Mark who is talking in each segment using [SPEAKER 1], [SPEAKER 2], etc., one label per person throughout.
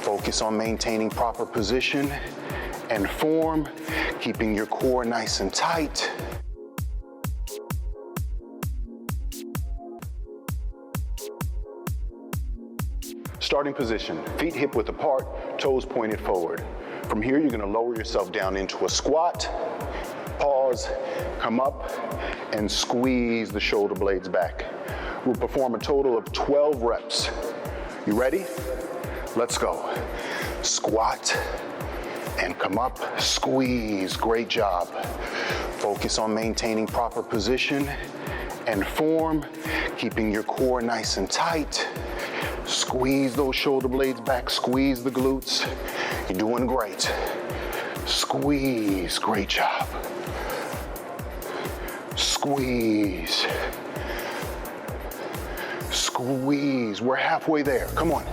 [SPEAKER 1] Focus on maintaining proper position and form, keeping your core nice and tight. Starting position, feet hip width apart, toes pointed forward. From here, you're gonna lower yourself down into a squat, pause, come up, and squeeze the shoulder blades back. We'll perform a total of 12 reps. You ready? Let's go. Squat, and come up, squeeze, great job. Focus on maintaining proper position and form, keeping your core nice and tight. Squeeze those shoulder blades back, squeeze the glutes. You're doing great. Squeeze, great job. Squeeze. Squeeze, we're halfway there, come on.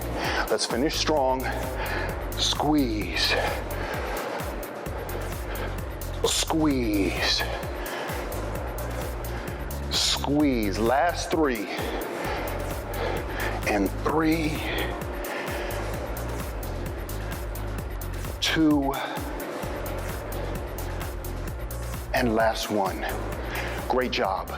[SPEAKER 1] Let's finish strong. Squeeze. Squeeze. Squeeze, last 3. And 3, 2, and last 1. Great job.